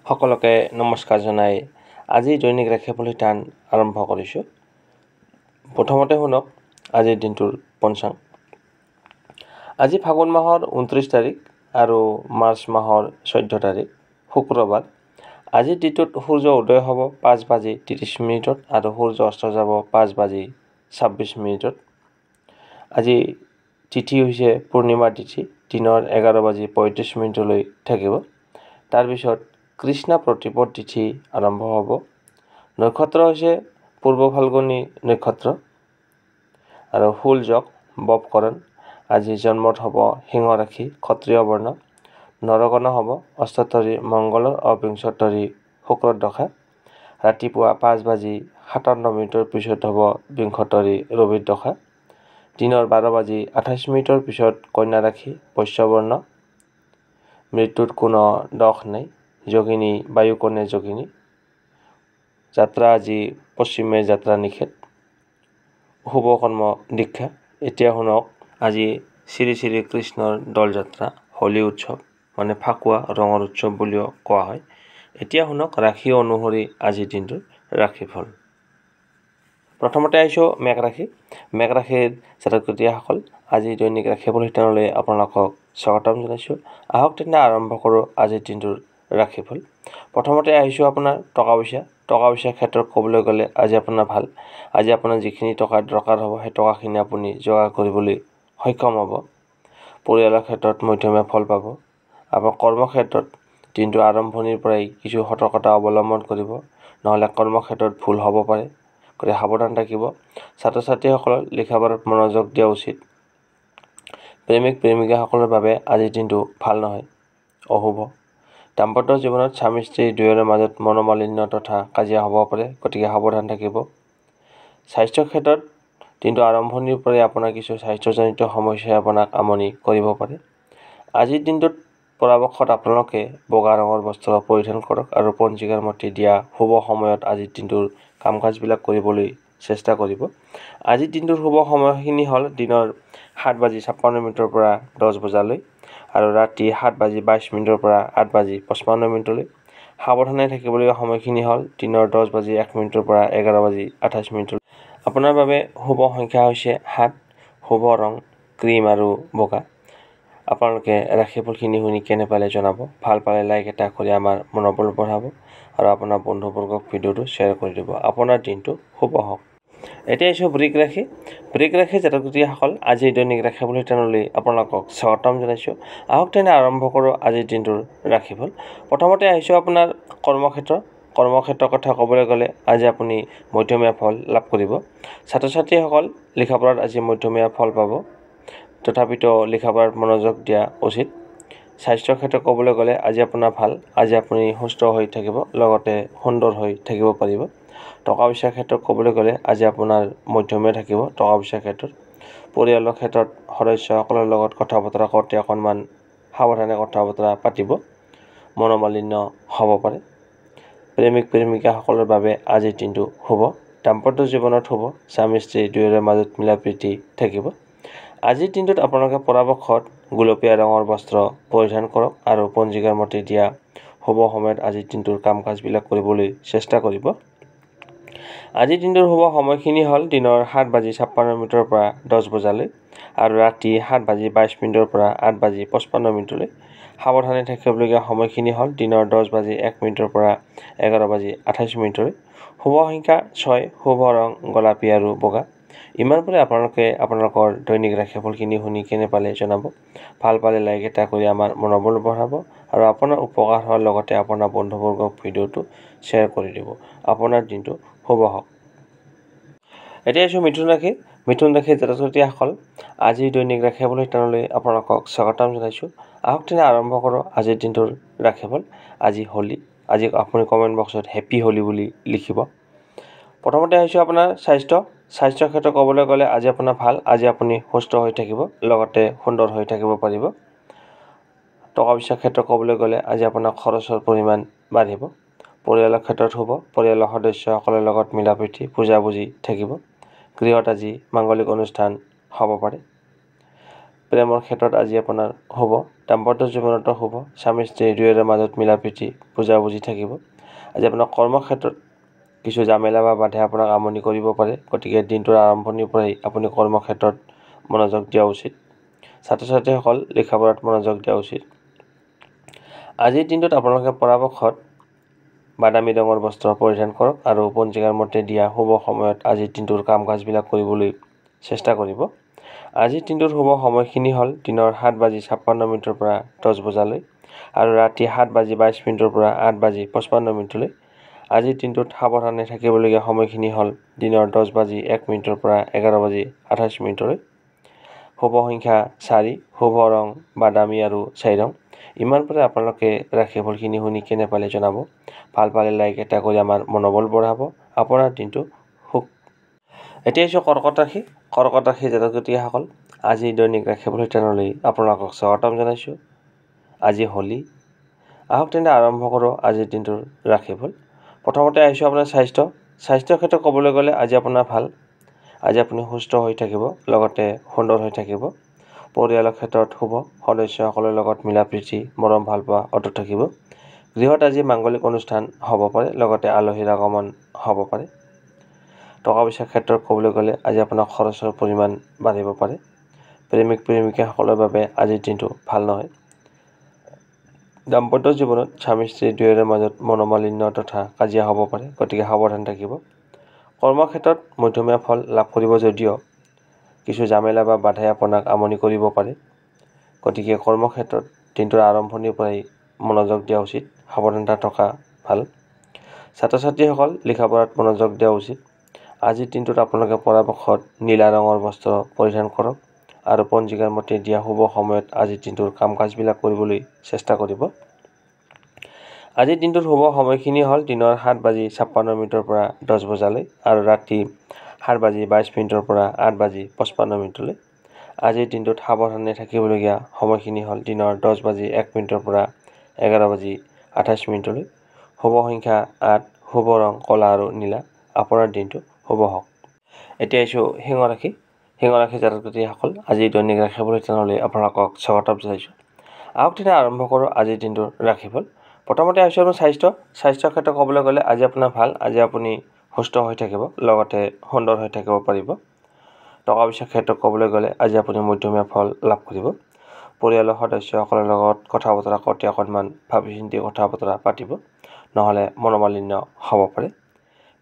সকলোকে নমস্কাৰ জনাই আজি দৈনিক ৰাশিফল শিতান আৰম্ভ কৰিছোঁ। প্ৰথমতে শুনক আজিৰ দিনটোৰ পঞ্চাং। আজি ফাগুন মাহৰ 29 তাৰিখ আৰু মাৰ্চ মাহৰ 14 তাৰিখ শুক্ৰবাৰ। আজিৰ দিনটোত সূৰ্য উদয় হ'ব 5:30 আৰু সূৰ্য অস্ত যাব 5:26। আজি তিথি হৈছে পূৰ্ণিমা তিথি, দিনৰ 11:35 থাকিব। তাৰপিছত কৃষ্ণ প্ৰতিপদ তিথি আৰম্ভ হ'ব। নক্ষত্ৰ হৈছে পূৰ্ব ফাল্গুনী নক্ষত্ৰ আৰু ফুল যোগ ববকৰণ। আজি জন্মত হ'ব সিংহ ৰাশি, ক্ষত্ৰিয় বৰ্ণ। নৰগণ হ'ব অষ্টোত্তৰী মংগলৰ অবিংশোত্তৰী শুক্ৰৰ দশা। ৰাতিপুৱা 5:57 পিছত হ'ব বিংশোত্তৰী ৰবিৰ দশা। দিনৰ 12:28 পিছত কন্যা ৰাশি, বৈশ্য বৰ্ণ। মৃত্যুত কোনো দোষ নাই। যোগিনী বায়ুকণে যোগিনী। যাত্ৰা আজি পশ্চিমে যাত্ৰা নিষেধ। শুভ কৰ্ম দীক্ষা। এতিয়া শুনক আজি শ্ৰী শ্ৰী কৃষ্ণৰ দৌলযাত্ৰা, হোলী উৎসৱ মানে ফাকুৱা ৰঙৰ উৎসৱ বুলিও কোৱা হয়। এতিয়া শুনক ৰাশি অনুসৰি আজিৰ দিনটোৰ ৰাশিফল। প্ৰথমতে আহিছোঁ মেঘ ৰাশি। মেঘ ৰাশিৰ জাতক জাতিকাসকল, আজি দৈনিক ৰাশিফল শিতানলৈ আপোনালোকক স্বাগতম জনাইছোঁ। আহক তেনে আৰম্ভ কৰোঁ আজিৰ দিনটোৰ ৰাশিফল। প্ৰথমতে আহিছোঁ আপোনাৰ টকা পইচাৰ ক্ষেত্ৰত ক'বলৈ গ'লে আজি আপোনাৰ ভাল। আজি আপোনাৰ যিখিনি টকা দৰকাৰ হ'ব সেই টকাখিনি আপুনি যোগাৰ কৰিবলৈ সক্ষম হ'ব। পৰিয়ালৰ ক্ষেত্ৰত মধ্যমীয়া ফল পাব। আপোনাৰ কৰ্মক্ষেত্ৰত দিনটো আৰম্ভণিৰ পৰাই কিছু সতৰ্কতা অৱলম্বন কৰিব, নহ'লে কৰ্মক্ষেত্ৰত ভুল হ'ব পাৰে, গতিকে সাৱধান থাকিব। ছাত্ৰ ছাত্ৰীসকলৰ লিখা পঢ়াত মনোযোগ দিয়া উচিত। প্ৰেমিক প্ৰেমিকাসকলৰ বাবে আজিৰ দিনটো ভাল নহয়, অশুভ। দাম্পত্য জীৱনত স্বামী স্ত্ৰী দুয়োৰে মাজত মনোমালিন্য তথা কাজিয়া হ'ব পাৰে, গতিকে সাৱধান থাকিব। স্বাস্থ্যৰ ক্ষেত্ৰত দিনটো আৰম্ভণিৰ পৰাই আপোনাৰ কিছু স্বাস্থ্যজনিত সমস্যাই আপোনাক আমনি কৰিব পাৰে। আজিৰ দিনটোত পৰাপক্ষত আপোনালোকে বগা ৰঙৰ বস্ত্ৰ পৰিধান কৰক আৰু পঞ্জিকাৰ মতে দিয়া শুভ সময়ত আজিৰ দিনটোৰ কাম কাজবিলাক কৰিবলৈ চেষ্টা কৰিব। আজিৰ দিনটোৰ শুভ সময়খিনি হ'ল দিনৰ 7:56 পৰা 10 বজালৈ আৰু ৰাতি 7:22 পৰা 8:55। সাৱধানে থাকিবলগীয়া সময়খিনি হ'ল দিনৰ 10:01 পৰা 11:28। আপোনাৰ বাবে শুভ সংখ্যা হৈছে 7, শুভ ৰং ক্ৰীম আৰু বগা। আপোনালোকে ৰাশিফলখিনি শুনি কেনে পালে জনাব। ভাল পালে লাইক এটা কৰি আমাৰ মনোবল বঢ়াব আৰু আপোনাৰ বন্ধুবৰ্গক ভিডিঅ'টো শ্বেয়াৰ কৰি দিব। আপোনাৰ দিনটো শুভ হওক। এতিয়া আহিছোঁ বৃষ ৰাশি। বৃষ ৰাশিৰ জাতক জাতিকাসকল, আজিৰ দৈনিক ৰাশিফল শিতানলৈ আপোনালোকক স্বাগতম জনাইছোঁ। আহক তেনে আৰম্ভ কৰোঁ আজিৰ দিনটোৰ ৰাশিফল। প্ৰথমতে আহিছোঁ আপোনাৰ কৰ্মক্ষেত্ৰৰ কথা ক'বলৈ গ'লে আজি আপুনি মধ্যমীয়া ফল লাভ কৰিব। ছাত্ৰ ছাত্ৰীসকল লিখা পঢ়াত আজি মধ্যমীয়া ফল পাব, তথাপিতো লিখা পঢ়াত মনোযোগ দিয়া উচিত। স্বাস্থ্যৰ ক্ষেত্ৰত ক'বলৈ গ'লে আজি আপোনাৰ ভাল। আজি আপুনি সুস্থ হৈ থাকিব, লগতে সুন্দৰ হৈ থাকিব পাৰিব। টকা পইচাৰ ক্ষেত্ৰত ক'বলৈ গ'লে আজি আপোনাৰ মধ্যমীয়া থাকিব টকা পইচাৰ ক্ষেত্ৰত। পৰিয়ালৰ ক্ষেত্ৰত সদস্যসকলৰ লগত কথা বতৰা কৰোঁতে অকণমান সাৱধানে কথা বতৰা পাতিব, মনোমালিন্য হ'ব পাৰে। প্ৰেমিক প্ৰেমিকাসকলৰ বাবে আজিৰ দিনটো শুভ। দাম্পত্য জীৱনত শুভ। স্বামী স্ত্ৰী দুয়োৰে মাজত মিলা প্ৰীতি থাকিব। আজিৰ দিনটোত আপোনালোকে পৰাপক্ষত গুলপীয়া ৰঙৰ বস্ত্ৰ পৰিধান কৰক আৰু পঞ্জিকাৰ মতে দিয়া শুভ সময়ত আজিৰ দিনটোৰ কাম কাজবিলাক কৰিবলৈ চেষ্টা কৰিব। আজিৰ দিনটোৰ শুভ সময়খিনি হ'ল দিনৰ 7:56 পৰা 10 বজালৈ আৰু ৰাতি 7:22 পৰা 8:55। সাৱধানে থাকিবলগীয়া সময়খিনি হ'ল দিনৰ 10:01 পৰা 11:28। শুভ সংখ্যা 6, শুভ ৰং গোলাপী আৰু বগা। ইমানপুৰে আপোনালোকে আপোনালোকৰ দৈনিক ৰাশিফলখিনি শুনি কেনে পালে জনাব। ভাল পালে লাইক এটা কৰি আমাৰ মনোবল বঢ়াব আৰু আপোনাৰ উপকাৰ হোৱাৰ লগতে আপোনাৰ বন্ধুবৰ্গক ভিডিঅ'টো শ্বেয়াৰ কৰি দিব। আপোনাৰ দিনটো শুভ হওক। এতিয়া আহিছোঁ মিথুন ৰাশি। মিথুন ৰাশিৰ জাতক জাতিকাসকল, আজিৰ দৈনিক ৰাশিফল শিতানলৈ আপোনালোকক স্বাগতম জনাইছোঁ। আহক তেনে আৰম্ভ কৰোঁ আজিৰ দিনটোৰ ৰাশিফল। আজি হোলী। আজি আপুনি কমেণ্ট বক্সত হেপী হোলী বুলি লিখিব। প্ৰথমতে আহিছোঁ আপোনাৰ স্বাস্থ্যৰ ক্ষেত্ৰত ক'বলৈ গ'লে আজি আপোনাৰ ভাল। আজি আপুনি সুস্থ হৈ থাকিব, লগতে সুন্দৰ হৈ থাকিব পাৰিব। টকা পইচাৰ ক্ষেত্ৰত ক'বলৈ গ'লে আজি আপোনাৰ খৰচৰ পৰিমাণ বাঢ়িব। পৰিয়ালৰ ক্ষেত্ৰত শুভ। পৰিয়ালৰ সদস্যসকলৰ লগত মিলা প্ৰীতি বুজাবুজি থাকিব। গৃহত আজি মাংগলিক অনুষ্ঠান হ'ব পাৰে। প্ৰেমৰ ক্ষেত্ৰত আজি আপোনাৰ শুভ। দাম্পত্য জীৱনতো শুভ। স্বামী স্ত্ৰী দুয়োৰে মাজত মিলা প্ৰীতি বুজাবুজি থাকিব। আজি আপোনাৰ কৰ্মক্ষেত্ৰত কিছু জামেলা বা বাধাই আপোনাক আমনি কৰিব পাৰে। গতিকে দিনটোৰ আৰম্ভণিৰ পৰাই আপুনি কৰ্মক্ষেত্ৰত মনোযোগ দিয়া উচিত। ছাত্ৰ ছাত্ৰীসকল লিখা পঢ়াত মনোযোগ দিয়া উচিত। আজিৰ দিনটোত আপোনালোকে পৰাপক্ষত বাদামী ৰঙৰ বস্ত্ৰ পৰিধান কৰক আৰু পঞ্জিকাৰ মতে দিয়া শুভ সময়ত আজিৰ দিনটোৰ কাম কাজবিলাক কৰিবলৈ চেষ্টা কৰিব। আজিৰ দিনটোৰ শুভ সময়খিনি হ'ল দিনৰ 7:56 পৰা 10 বজালৈ আৰু ৰাতি 7:22 পৰা 8:55 আজিৰ দিনটোত সাৱধানে থাকিবলগীয়া সময়খিনি হ'ল দিনৰ 10:01 পৰা 11:28 শুভ সংখ্যা 4, শুভ ৰং বাদামী আৰু 4 ৰং। ইমানপুৰে আপোনালোকে ৰাশিফলখিনি শুনি কেনে পালে জনাব। ভাল পালে লাইক এটা কৰি আমাৰ মনোবল বঢ়াব। আপোনাৰ দিনটো সুখ। এতিয়া আহিছোঁ কৰ্কট ৰাশি। কৰ্কট ৰাশি জাতক-জাতিকাসকল আজি দৈনিক ৰাশিফল শিতানলৈ আপোনালোকক স্বাগতম জনাইছোঁ। আজি হোলী। আহক তেন্তে আৰম্ভ কৰোঁ আজিৰ দিনটোৰ ৰাশিফল। প্ৰথমতে আহিছোঁ আপোনাৰ স্বাস্থ্যৰ ক্ষেত্ৰত ক'বলৈ গ'লে আজি আপোনাৰ ভাল। আজি আপুনি সুস্থ হৈ থাকিব, লগতে সুন্দৰ হৈ থাকিব। পৰিয়ালৰ ক্ষেত্ৰত শুভ। সদস্যসকলৰ লগত মিলা প্ৰীতি মৰম ভাল পোৱা অটুট থাকিব। গৃহত আজি মাংগলিক অনুষ্ঠান হ'ব পাৰে, লগতে আলহীৰ আগমন হ'ব পাৰে। টকা পইচাৰ ক্ষেত্ৰত ক'বলৈ গ'লে আজি আপোনাৰ খৰচৰ পৰিমাণ বাঢ়িব পাৰে। প্ৰেমিক প্ৰেমিকাসকলৰ বাবে আজিৰ দিনটো ভাল নহয়। দাম্পত্য জীৱনত স্বামী স্ত্ৰী দুয়োৰে মাজত মনোমালিন্য তথা কাজিয়া হ'ব পাৰে, গতিকে সাৱধান থাকিব। কৰ্মক্ষেত্ৰত মধ্যমীয়া ফল লাভ কৰিব যদিও কিছু জামেলা বা বাধাই আপোনাক আমনি কৰিব পাৰে। গতিকে কৰ্মক্ষেত্ৰত দিনটোৰ আৰম্ভণিৰ পৰাই মনোযোগ দিয়া উচিত, সাৱধানতা থকা ভাল। ছাত্ৰ ছাত্ৰীসকল লিখা পঢ়াত মনোযোগ দিয়া উচিত। আজিৰ দিনটোত আপোনালোকে পৰাপক্ষত নীলা ৰঙৰ বস্ত্ৰ পৰিধান কৰক আৰু পঞ্জিকাৰ মতে দিয়া শুভ সময়ত আজিৰ দিনটোৰ কাম কাজবিলাক কৰিবলৈ চেষ্টা কৰিব। আজিৰ দিনটোৰ শুভ সময়খিনি হ'ল দিনৰ 7:56 পৰা 10 বজালৈ আৰু ৰাতি 7:22 পৰা 8:55। আজিৰ দিনটোত সাৱধানে থাকিবলগীয়া সময়খিনি হ'ল দিনৰ 10:01 পৰা 11:28। শুভ সংখ্যা 8, শুভ ৰং ক'লা আৰু নীলা। আপোনাৰ দিনটো শুভ হওক। এতিয়া আহিছোঁ সিংহ ৰাশি। সিংহ ৰাশি জাতক-জাতিকাসকল আজি দৈনিক ৰাশিফল শিতানলৈ আপোনালোকক স্বাগতম জনাইছোঁ। আহক তেনে আৰম্ভ কৰোঁ আজিৰ দিনটোৰ ৰাশিফল। প্ৰথমতে আহিছোঁ আপোনাৰ স্বাস্থ্যৰ ক্ষেত্ৰত ক'বলৈ গ'লে আজি আপোনাৰ ভাল। আজি আপুনি সুস্থ হৈ থাকিব, লগতে সুন্দৰ হৈ থাকিব পাৰিব। টকা পইচাৰ ক্ষেত্ৰত ক'বলৈ গ'লে আজি আপুনি মধ্যমীয়া ফল লাভ কৰিব। পৰিয়ালৰ সদস্যসকলৰ লগত কথা বতৰা কৰোঁতে অকণমান ভাবি চিন্তি কথা বতৰা পাতিব, নহ'লে মনোমালিন্য হ'ব পাৰে।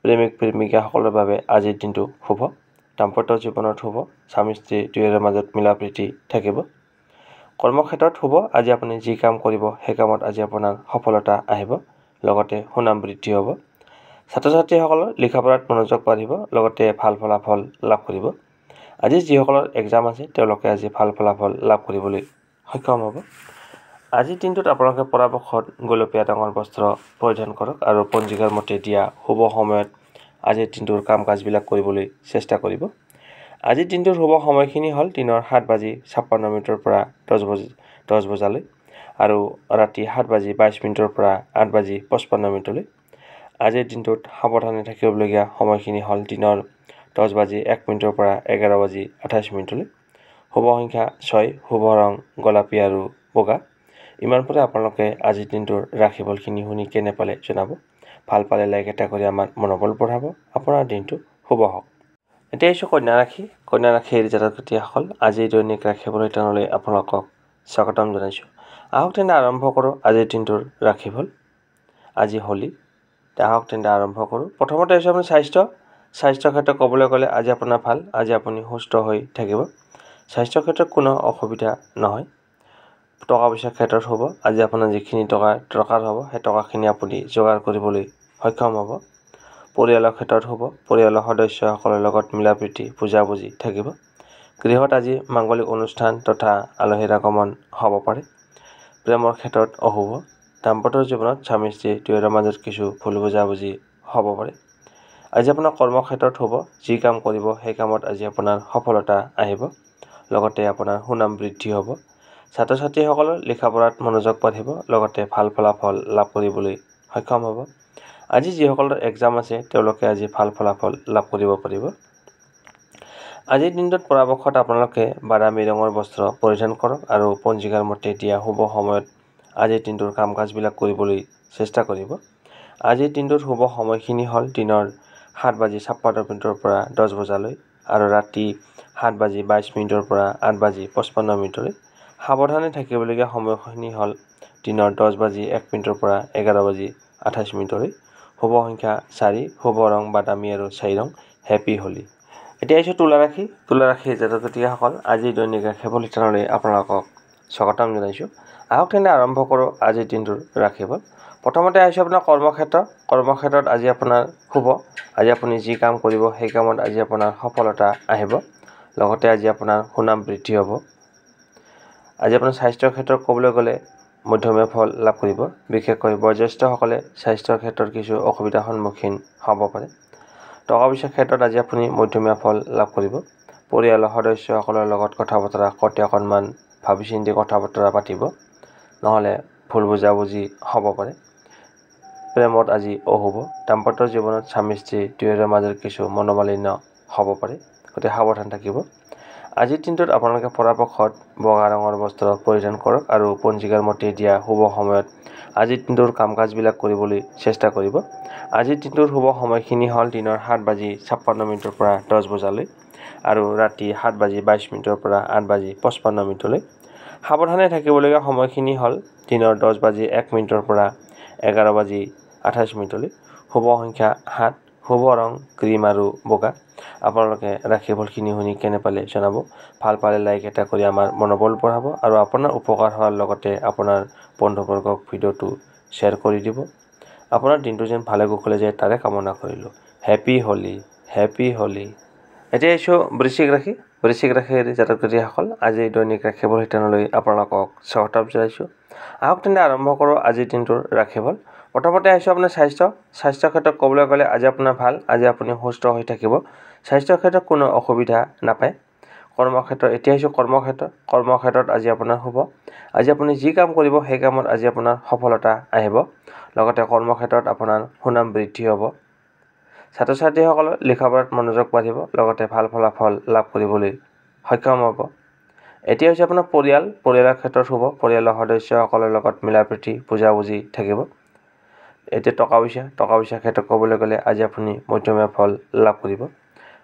প্ৰেমিক প্ৰেমিকাসকলৰ বাবে আজিৰ দিনটো শুভ। দাম্পত্য জীৱনত শুভ। স্বামী স্ত্ৰী দুয়োৰে মাজত মিলা প্ৰীতি থাকিব। কৰ্মক্ষেত্ৰত শুভ। আজি আপুনি যি কাম কৰিব সেই কামত আজি আপোনাৰ সফলতা আহিব, লগতে সুনাম বৃদ্ধি হ'ব। ছাত্ৰ ছাত্ৰীসকলৰ লিখা পঢ়াত মনোযোগ বাঢ়িব, লগতে ভাল ফলাফল লাভ কৰিব। আজি যিসকলৰ এক্সাম আছে তেওঁলোকে আজি ভাল ফলাফল লাভ কৰিবলৈ সক্ষম হ'ব। আজিৰ দিনটোত আপোনালোকে পৰাপক্ষত গোলপীয়া ৰঙৰ বস্ত্ৰ পৰিধান কৰক আৰু পঞ্জিকাৰ মতে দিয়া শুভ সময়ত আজিৰ দিনটোৰ কাম কাজবিলাক কৰিবলৈ চেষ্টা কৰিব। আজিৰ দিনটোৰ শুভ সময়খিনি হ'ল দিনৰ 7:56 পৰা 10 বজালৈ আৰু ৰাতি 7:22 পৰা 8:55। আজিৰ দিনটোত সাৱধানে থাকিবলগীয়া সময়খিনি হ'ল দিনৰ 10:01 পৰা 11:28। শুভ সংখ্যা 6, শুভ ৰং গোলাপী আৰু বগা। ইমানপুৰে আপোনালোকে আজিৰ দিনটোৰ ৰাশিফলখিনি শুনি কেনে পালে জনাব। ভাল পালে লাইক এটা কৰি আমাৰ মনোবল বঢ়াব। আপোনাৰ দিনটো শুভ হওক। এতিয়া আহিছোঁ কন্যা ৰাশি। কন্যা ৰাশিৰ জাতক-জাতিকাসকল আজি দৈনিক ৰাশিফল শিতানলৈ আপোনালোকক স্বাগতম জনাইছোঁ। আহক তেন্তে আৰম্ভ কৰোঁ আজিৰ দিনটোৰ ৰাশিফল। আজি হোলী। আহক তেন্তে আৰম্ভ কৰোঁ। প্ৰথমতে আহিছোঁ আপোনাৰ স্বাস্থ্যৰ ক্ষেত্ৰত ক'বলৈ গ'লে আজি আপোনাৰ ভাল। আজি আপুনি সুস্থ হৈ থাকিব। স্বাস্থ্যৰ ক্ষেত্ৰত কোনো অসুবিধা নহয়। টকা পইচাৰ ক্ষেত্ৰত শুভ। আজি আপোনাৰ যিখিনি টকা দৰকাৰ হ'ব সেই টকাখিনি আপুনি যোগাৰ কৰিবলৈ সক্ষম হ'ব। পৰিয়ালৰ ক্ষেত্ৰত শুভ। পৰিয়ালৰ সদস্যসকলৰ লগত মিলা প্ৰীতি বুজাবুজি থাকিব। গৃহত আজি মাংগলিক অনুষ্ঠান তথা আলহীৰ আগমন হ'ব পাৰে। প্ৰেমৰ ক্ষেত্ৰত অশুভ। দাম্পত্য জীৱনত স্বামী স্ত্ৰী দুয়োৰে মাজত কিছু ভুল বুজাবুজি হ'ব পাৰে। আজি আপোনাৰ কৰ্মক্ষেত্ৰত শুভ। যি কাম কৰিব সেই কামত আজি আপোনাৰ সফলতা আহিব, লগতে আপোনাৰ সুনাম বৃদ্ধি হ'ব। ছাত্ৰ ছাত্ৰীসকলৰ লিখা পঢ়াত মনোযোগ বাঢ়িব, লগতে ভাল ফলাফল লাভ কৰিবলৈ সক্ষম হ'ব। আজি যিসকলৰ এক্সাম আছে তেওঁলোকে আজি ভাল ফলাফল লাভ কৰিব পাৰিব। আজিৰ দিনটোত পৰাপক্ষত আপোনালোকে বাদামী ৰঙৰ বস্ত্ৰ পৰিধান কৰক আৰু পঞ্জিকাৰ মতে দিয়া শুভ সময়ত আজিৰ দিনটোৰ কাম কাজবিলাক কৰিবলৈ চেষ্টা কৰিব। আজিৰ দিনটোৰ শুভ সময়খিনি হ'ল দিনৰ 7:56 পৰা 10 বজালৈ আৰু ৰাতি 7:22 পৰা 8:55 সাৱধানে থাকিবলগীয়া সময়খিনি হ'ল দিনৰ 10:01 পৰা 11:28 শুভ সংখ্যা 4, শুভ ৰং বাদামী আৰু 4 ৰং। হেপী হোলী। এতিয়া আহিছোঁ তুলা ৰাশি। তুলা ৰাশিৰ জাতক জাতিকাসকল আজিৰ দৈনিক ৰাশিফল শিতানলৈ আপোনালোকক স্বাগতম জনাইছোঁ। আহক তেনে আৰম্ভ কৰোঁ আজিৰ দিনটোৰ ৰাশিফল। প্ৰথমতে আহিছোঁ আপোনাৰ কৰ্মক্ষেত্ৰ। কৰ্মক্ষেত্ৰত আজি আপোনাৰ শুভ। আজি আপুনি যি কাম কৰিব সেই কামত আজি আপোনাৰ সফলতা আহিব। লগতে আজি আপোনাৰ সুনাম বৃদ্ধি হ'ব। আজি আপোনাৰ স্বাস্থ্যৰ ক্ষেত্ৰত ক'বলৈ গ'লে মধ্যমীয়া ফল লাভ কৰিব। বিশেষকৈ বয়োজ্যেষ্ঠসকলে স্বাস্থ্যৰ ক্ষেত্ৰত কিছু অসুবিধাৰ সন্মুখীন হ'ব পাৰে। টকা পইচাৰ ক্ষেত্ৰত আজি আপুনি মধ্যমীয়া ফল লাভ কৰিব। পৰিয়ালৰ সদস্যসকলৰ লগত কথা বতৰা কওঁতে অকণমান ভাবি চিন্তি কথা বতৰা পাতিব, নহ'লে ভুল বুজাবুজি হ'ব পাৰে। প্ৰেমত আজি অশুভ। দাম্পত্য জীৱনত স্বামী স্ত্ৰী দুয়োৰে মাজত কিছু মনোমালিন্য হ'ব পাৰে, গতিকে সাৱধান থাকিব। আজিৰ দিনটোত আপোনালোকে পৰাপক্ষত বগা ৰঙৰ বস্ত্ৰ পৰিধান কৰক আৰু পঞ্জিকাৰ মতে দিয়া শুভ সময়ত আজিৰ দিনটোৰ কাম কাজবিলাক কৰিবলৈ চেষ্টা কৰিব। আজিৰ দিনটোৰ শুভ সময়খিনি হ'ল দিনৰ 7:56 পৰা 10 বজালৈ আৰু ৰাতি 7:22 পৰা 8:55। সাৱধানে থাকিবলগীয়া সময়খিনি হ'ল দিনৰ 10:01 পৰা 11:28। শুভ সংখ্যা 7, শুভ ৰং ক্ৰীম আৰু বগা। আপোনালোকে ৰাশিফলখিনি শুনি কেনে পালে জনাব। ভাল পালে লাইক এটা কৰি আমাৰ মনোবল বঢ়াব আৰু আপোনাৰ উপকাৰ হোৱাৰ লগতে আপোনাৰ বন্ধুবৰ্গক ভিডিঅ'টো শ্বেয়াৰ কৰি দিব। আপোনাৰ দিনটো যেন ভালে কুশলে যায় তাৰে কামনা কৰিলোঁ। Happy Holi, happy Holi. এতিয়া আহিছোঁ বৃশ্চিক ৰাশি। বৃশ্চিক ৰাশিৰ জাতক জাতিকাসকল আজিৰ দৈনিক ৰাশিফল শিতানলৈ আপোনালোকক স্বাগতম জনাইছোঁ। আহক তেন্তে আৰম্ভ কৰোঁ আজিৰ দিনটোৰ ৰাশিফল। প্ৰথমতে আহিছোঁ আপোনাৰ স্বাস্থ্যৰ ক্ষেত্ৰত ক'বলৈ গ'লে আজি আপোনাৰ ভাল। আজি আপুনি সুস্থ হৈ থাকিব। স্বাস্থ্যৰ ক্ষেত্ৰত কোনো অসুবিধা নাপায়। কৰ্মক্ষেত্ৰ। এতিয়া আহিছোঁ কৰ্মক্ষেত্ৰত আজি আপোনাৰ শুভ। আজি আপুনি যি কাম কৰিব সেই কামত আজি আপোনাৰ সফলতা আহিব। লগতে কৰ্মক্ষেত্ৰত আপোনাৰ সুনাম বৃদ্ধি হ'ব। ছাত্ৰ ছাত্ৰীসকলৰ লিখা পঢ়াত মনোযোগ বাঢ়িব। লগতে ভাল ফলাফল লাভ কৰিবলৈ সক্ষম হ'ব। এতিয়া হৈছে আপোনাৰ পৰিয়ালৰ ক্ষেত্ৰত শুভ। পৰিয়ালৰ সদস্যসকলৰ লগত মিলা প্ৰীতি বুজাবুজি থাকিব। এতিয়া টকা পইচাৰ ক্ষেত্ৰত ক'বলৈ গ'লে আজি আপুনি মধ্যমীয়া ফল লাভ কৰিব।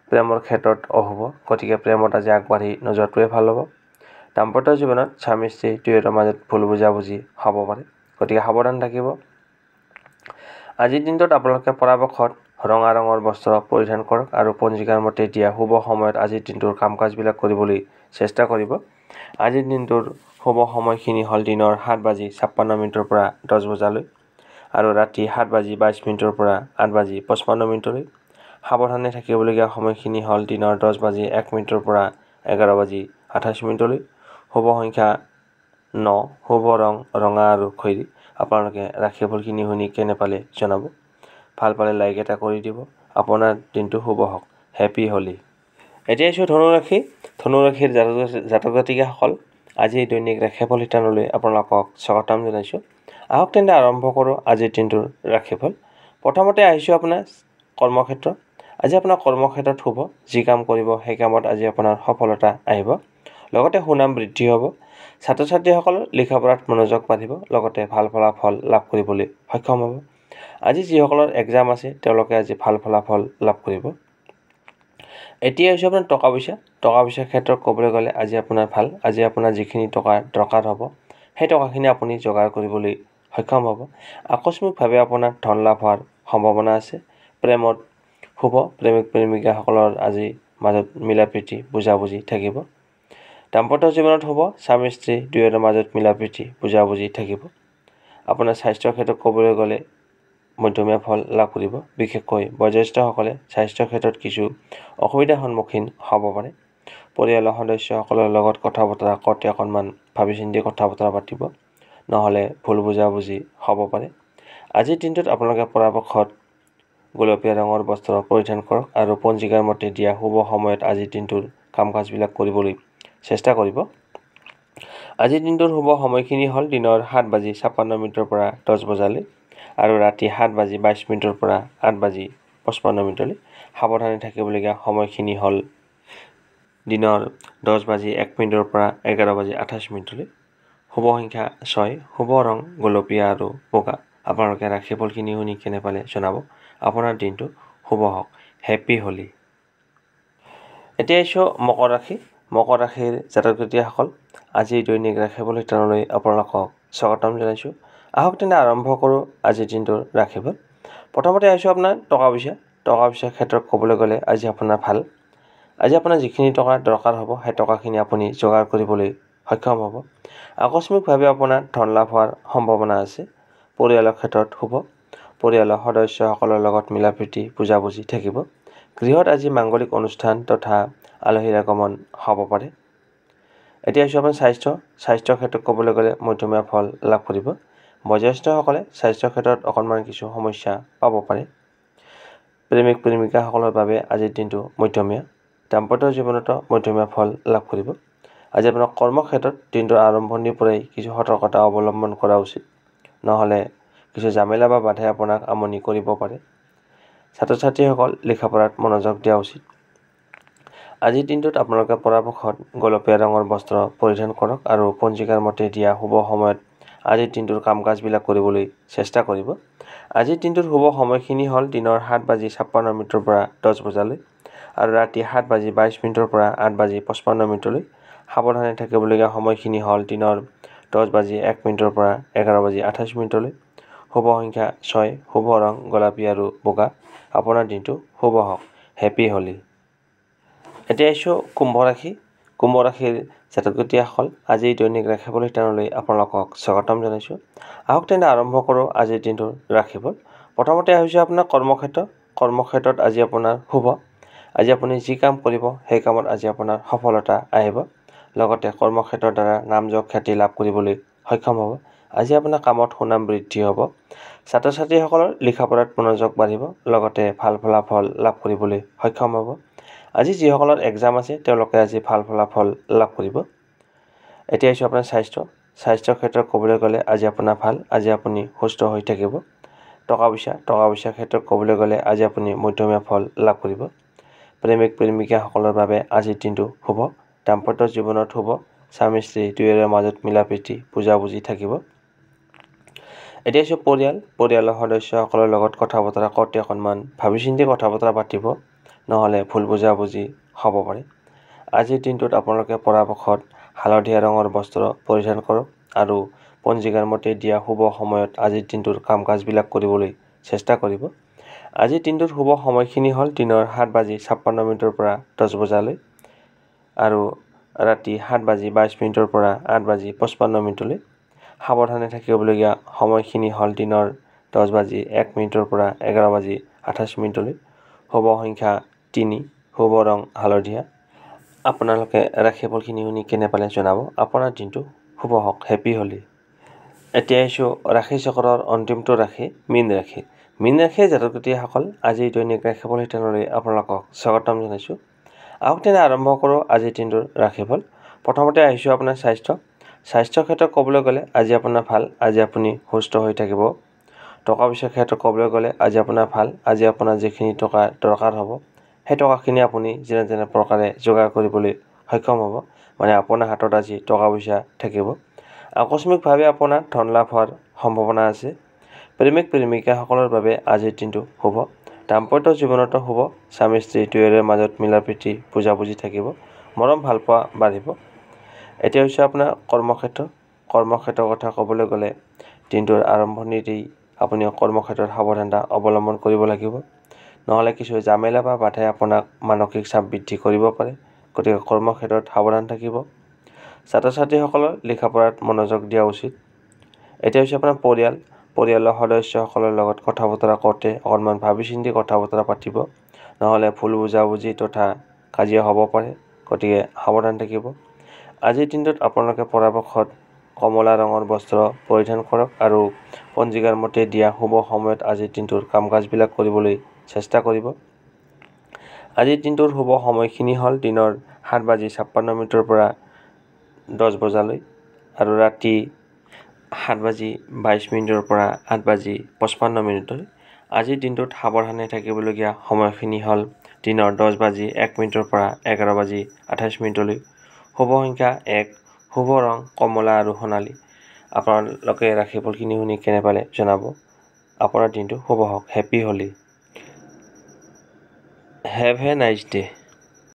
প্ৰেমৰ ক্ষেত্ৰত অশুভ, গতিকে প্ৰেমত আজি আগবাঢ়ি নোযোৱাটোৱে ভাল হ'ব। দাম্পত্য জীৱনত স্বামী স্ত্ৰী দুয়োৰে মাজত ভুল বুজাবুজি হ'ব পাৰে, গতিকে সাৱধান থাকিব। আজিৰ দিনটোত আপোনালোকে পৰাপক্ষত ৰঙা ৰঙৰ বস্ত্ৰ পৰিধান কৰক আৰু পঞ্জিকাৰ মতে দিয়া শুভ সময়ত আজিৰ দিনটোৰ কাম কাজবিলাক কৰিবলৈ চেষ্টা কৰিব। আজিৰ দিনটোৰ শুভ সময়খিনি হ'ল দিনৰ 7:56 পৰা 10 বজালৈ আৰু ৰাতি 7:22 পৰা 8:55। সাৱধানে থাকিবলগীয়া সময়খিনি হ'ল দিনৰ 10:01 পৰা 11:28। শুভ সংখ্যা 9, শুভ ৰং ৰঙা আৰু খয়েৰী। আপোনালোকে ৰাশিফলখিনি শুনি কেনে পালে জনাব। ভাল পালে লাইক এটা কৰি দিব। আপোনাৰ দিনটো শুভ হওক। হেপী হোলী। এতিয়া আহিছোঁ ধনুৰাশি। ধনুৰাশিৰ জাতক জাতিকাসকল আজিৰ দৈনিক ৰাশিফল শিতানলৈ আপোনালোকক স্বাগতম জনাইছোঁ। আহক তেন্তে আৰম্ভ কৰোঁ আজিৰ দিনটোৰ ৰাশিফল। প্ৰথমতে আহিছোঁ আপোনাৰ কৰ্মক্ষেত্ৰ। আজি আপোনাৰ কৰ্মক্ষেত্ৰত শুভ। যি কাম কৰিব সেই কামত আজি আপোনাৰ সফলতা আহিব। লগতে সুনাম বৃদ্ধি হ'ব। ছাত্ৰ ছাত্ৰীসকলৰ লিখা পঢ়াত মনোযোগ বাঢ়িব। লগতে ভাল ফলাফল লাভ কৰিবলৈ সক্ষম হ'ব। আজি যিসকলৰ এক্সাম আছে তেওঁলোকে আজি ভাল ফলাফল লাভ কৰিব। এতিয়া হৈছে আপোনাৰ টকা পইচাৰ ক্ষেত্ৰত ক'বলৈ গ'লে আজি আপোনাৰ ভাল। আজি আপোনাৰ যিখিনি টকা দৰকাৰ হ'ব সেই টকাখিনি আপুনি যোগাৰ কৰিবলৈ সক্ষম হ'ব। আকস্মিকভাৱে আপোনাৰ ধন লাভ হোৱাৰ সম্ভাৱনা আছে। প্ৰেমত শুভ। প্ৰেমিক প্ৰেমিকাসকলৰ আজি মাজত মিলা প্ৰীতি বুজাবুজি থাকিব। দাম্পত্য জীৱনত শুভ। স্বামী স্ত্ৰী দুয়োৰে মাজত মিলা প্ৰীতি বুজাবুজি থাকিব। আপোনাৰ স্বাস্থ্যৰ ক্ষেত্ৰত ক'বলৈ গ'লে মধ্যমীয়া ফল লাভ কৰিব। বিশেষকৈ বয়োজ্যেষ্ঠসকলে স্বাস্থ্যৰ ক্ষেত্ৰত কিছু অসুবিধাৰ সন্মুখীন হ'ব পাৰে। পৰিয়ালৰ সদস্যসকলৰ লগত কথা বতৰা কওঁতে অকণমান ভাবি চিন্তি কথা বতৰা পাতিব, নহ'লে ভুল বুজাবুজি হ'ব পাৰে। আজিৰ দিনটোত আপোনালোকে পৰাপক্ষত গোলপীয়া ৰঙৰ বস্ত্ৰ পৰিধান কৰক আৰু পঞ্জিকাৰ মতে দিয়া শুভ সময়ত আজিৰ দিনটোৰ কাম কাজবিলাক কৰিবলৈ চেষ্টা কৰিব। আজিৰ দিনটোৰ শুভ সময়খিনি হ'ল দিনৰ 7:56 পৰা 10 বজালৈ আৰু ৰাতি 7:22 পৰা 8:55। সাৱধানে থাকিবলগীয়া সময়খিনি হ'ল দিনৰ 10 বাজি 1 মিনিটৰ পৰা 11 বাজি 28 মিনিটলৈ। শুভ সংখ্যা 6, শুভ ৰং গোলপীয়া আৰু বগা। আপোনালোকে ৰাশিফলখিনি শুনি কেনে পালে জনাব। আপোনাৰ দিনটো শুভ হওক। হেপী হোলী। এতিয়া আহিছোঁ মকৰ ৰাশি। মকৰ ৰাশিৰ জাতক জাতিসকল, আজিৰ দৈনিক ৰাশিফল শিতানলৈ আপোনালোকক স্বাগতম জনাইছোঁ। আহক তেনে আৰম্ভ কৰোঁ আজিৰ দিনটোৰ ৰাশিফল। প্ৰথমতে আহিছোঁ আপোনাৰ টকা পইচাৰ ক্ষেত্ৰত ক'বলৈ গ'লে আজি আপোনাৰ ভাল। আজি আপোনাৰ যিখিনি টকা দৰকাৰ হ'ব সেই টকাখিনি আপুনি যোগাৰ কৰিবলৈ সক্ষম হ'ব। আকস্মিকভাৱে আপোনাৰ ধন লাভ হোৱাৰ সম্ভাৱনা আছে। পৰিয়ালৰ ক্ষেত্ৰত শুভ। পৰিয়ালৰ সদস্যসকলৰ লগত মিলা প্ৰীতি বুজাবুজি থাকিব। গৃহত আজি মাংগলিক অনুষ্ঠান তথা আলহীৰ আগমন হ'ব পাৰে। এতিয়া আহিছোঁ আপোনাৰ স্বাস্থ্যৰ ক্ষেত্ৰত ক'বলৈ গ'লে মধ্যমীয়া ফল লাভ কৰিব। বয়োজ্যেষ্ঠসকলে স্বাস্থ্যৰ ক্ষেত্ৰত অকণমান কিছু সমস্যা পাব পাৰে। প্ৰেমিক প্ৰেমিকাসকলৰ বাবে আজিৰ দিনটো মধ্যমীয়া। দাম্পত্য জীৱনতো মধ্যমীয়া ফল লাভ কৰিব। আজি আপোনাৰ কৰ্মক্ষেত্ৰত দিনটোৰ আৰম্ভণিৰ পৰাই কিছু সতৰ্কতা অৱলম্বন কৰা উচিত, নহ'লে কিছু জামেলা বা বাধাই আপোনাক আমনি কৰিব পাৰে। ছাত্ৰ ছাত্ৰীসকল লিখা পঢ়াত মনোযোগ দিয়া উচিত। আজিৰ দিনটোত আপোনালোকে পৰাপক্ষত গোলপীয়া ৰঙৰ বস্ত্ৰ পৰিধান কৰক আৰু পঞ্জিকাৰ মতে দিয়া শুভ সময়ত আজিৰ দিনটোৰ কাম কাজবিলাক কৰিবলৈ চেষ্টা কৰিব। আজিৰ দিনটোৰ শুভ সময়খিনি হ'ল দিনৰ 7 বাজি 56 মিনিটৰ পৰা 10 বজালৈ আৰু ৰাতি 7 বাজি 22 মিনিটৰ পৰা 8 বাজি 55 মিনিটলৈ। সাৱধানে থাকিবলগীয়া সময়খিনি হ'ল দিনৰ 10 বাজি 1 মিনিটৰ পৰা 11 বাজি 28 মিনিটলৈ। শুভ সংখ্যা 6, শুভ ৰং গোলাপী আৰু বগা। আপোনাৰ দিনটো শুভ হওক। হেপী হোলী। এতিয়া আহিছোঁ কুম্ভ ৰাশি। কুম্ভ ৰাশিৰ জাতক জাতিসকল, আজিৰ দৈনিক ৰাশিফল শিতানলৈ আপোনালোকক স্বাগতম জনাইছোঁ। আহক তেনে আৰম্ভ কৰোঁ আজিৰ দিনটোৰ ৰাশিফল। প্ৰথমতে আহিছোঁ আপোনাৰ কৰ্মক্ষেত্ৰত আজি আপোনাৰ শুভ। আজি আপুনি যি কাম কৰিব সেই কামত আজি আপোনাৰ সফলতা আহিব। লগতে কৰ্মক্ষেত্ৰৰ দ্বাৰা নাম যশ খ্যাতি লাভ কৰিবলৈ সক্ষম হ'ব। আজি আপোনাৰ কামত সুনাম বৃদ্ধি হ'ব। ছাত্ৰ ছাত্ৰীসকলৰ লিখা পঢ়াত মনোযোগ বাঢ়িব। লগতে ভাল ফলাফল লাভ কৰিবলৈ সক্ষম হ'ব। আজি যিসকলৰ এক্সাম আছে তেওঁলোকে আজি ভাল ফলাফল লাভ কৰিব। এতিয়া আহিছোঁ আপোনাৰ স্বাস্থ্যৰ ক্ষেত্ৰত ক'বলৈ গ'লে আজি আপোনাৰ ভাল। আজি আপুনি সুস্থ হৈ থাকিব। টকা পইচাৰ ক্ষেত্ৰত ক'বলৈ গ'লে আজি আপুনি মধ্যমীয়া ফল লাভ কৰিব। প্ৰেমিক প্ৰেমিকাসকলৰ বাবে আজিৰ দিনটো শুভ। দাম্পত্য জীৱনত শুভ। স্বামী স্ত্ৰী দুয়োৰে মাজত মিলা প্ৰীতি বুজাবুজি থাকিব। এতিয়া আহিছোঁ পৰিয়ালৰ সদস্যসকলৰ লগত কথা বতৰা কৰোঁতে অকণমান ভাবি চিন্তি কথা বতৰা পাতিব, নহ'লে ভুল বুজাবুজি হ'ব পাৰে। আজিৰ দিনটোত আপোনালোকে পৰাপক্ষত হালধীয়া ৰঙৰ বস্ত্ৰ পৰিধান কৰক আৰু পঞ্জিকাৰ মতে দিয়া শুভ সময়ত আজিৰ দিনটোৰ কাম কাজবিলাক কৰিবলৈ চেষ্টা কৰিব। আজিৰ দিনটোৰ শুভ সময়খিনি হ'ল দিনৰ 7 বাজি 56 মিনিটৰ পৰা 10 বজালৈ আৰু ৰাতি 7 বাজি 22 মিনিটৰ পৰা 8 বাজি 55 মিনিটলৈ। সাৱধানে থাকিবলগীয়া সময়খিনি হ'ল দিনৰ 10 বাজি 1 মিনিটৰ পৰা 11 বাজি 28 মিনিটলৈ। শুভ সংখ্যা 3, শুভ ৰং হালধীয়া। আপোনালোকে ৰাশিফলখিনি শুনি কেনে পালে জনাব। আপোনাৰ দিনটো শুভ হওক। হেপী হোলী। এতিয়া আহিছোঁ ৰাশি চক্ৰৰ অন্তিমটো ৰাশি, মীন ৰাশি। মীন ৰাশিৰ জাতক জাতিসকল, আজিৰ দৈনিক ৰাশিফল শিতানলৈ আপোনালোকক স্বাগতম জনাইছোঁ। আহক তেনে আৰম্ভ কৰোঁ আজিৰ দিনটোৰ ৰাশিফল। প্ৰথমতে আহিছোঁ আপোনাৰ স্বাস্থ্যৰ ক্ষেত্ৰত ক'বলৈ গ'লে আজি আপোনাৰ ভাল। আজি আপুনি সুস্থ হৈ থাকিব। টকা পইচাৰ ক্ষেত্ৰত ক'বলৈ গ'লে আজি আপোনাৰ ভাল। আজি আপোনাৰ যিখিনি টকা দৰকাৰ হ'ব সেই টকাখিনি আপুনি যেনে তেনে প্ৰকাৰে যোগাৰ কৰিবলৈ সক্ষম হ'ব। মানে আপোনাৰ হাতত আজি টকা পইচা থাকিব। আকস্মিকভাৱে আপোনাৰ ধন লাভ হোৱাৰ সম্ভাৱনা আছে। প্ৰেমিক প্ৰেমিকাসকলৰ বাবে আজিৰ দিনটো শুভ। দাম্পত্য জীৱনতো শুভ। স্বামী স্ত্ৰী দুয়োৰে মাজত মিলা প্ৰীতি বুজাবুজি থাকিব। মৰম ভালপোৱা বাঢ়িব। এতিয়া হৈছে আপোনাৰ কৰ্মক্ষেত্ৰৰ কথা ক'বলৈ গ'লে দিনটোৰ আৰম্ভণিতেই আপুনি কৰ্মক্ষেত্ৰত সাৱধানতা অৱলম্বন কৰিব লাগিব, নহ'লে কিছু জামেলা বা বাধাই আপোনাক মানসিক চাপ বৃদ্ধি কৰিব পাৰে। গতিকে কৰ্মক্ষেত্ৰত সাৱধান থাকিব। ছাত্ৰ ছাত্ৰীসকলৰ লিখা পঢ়াত মনোযোগ দিয়া উচিত। এতিয়া হৈছে আপোনাৰ পৰিয়ালৰ সদস্যসকলৰ লগত কথা বতৰা কৰোঁতে অকণমান ভাবি চিন্তি কথা বতৰা পাতিব, নহ'লে ভুল বুজাবুজি তথা কাজিয়া হ'ব পাৰে। গতিকে সাৱধান থাকিব। আজিৰ দিনটোত আপোনালোকে পৰাপক্ষত কমলা ৰঙৰ বস্ত্ৰ পৰিধান কৰক আৰু পঞ্জিকাৰ মতে দিয়া শুভ সময়ত আজিৰ দিনটোৰ কাম কাজবিলাক কৰিবলৈ চেষ্টা কৰিব। আজিৰ দিনটোৰ শুভ সময়খিনি হ'ল দিনৰ 7 বাজি 56 মিনিটৰ পৰা 10 বজালৈ আৰু ৰাতি 7 বাজি 22 মিনিটৰ পৰা 8 বাজি 55 মিনিটলৈ। আজিৰ দিনটোত সাৱধানে থাকিবলগীয়া সময়খিনি হ'ল দিনৰ 10:01 পৰা 11:28 শুভ সংখ্যা 1, শুভ ৰং কমলা আৰু সোণালী। আপোনালোকে ৰাশিফলখিনি শুনি কেনে পালে জনাব। আপোনাৰ দিনটো শুভ হওক। Happy Holi. Have a nice day.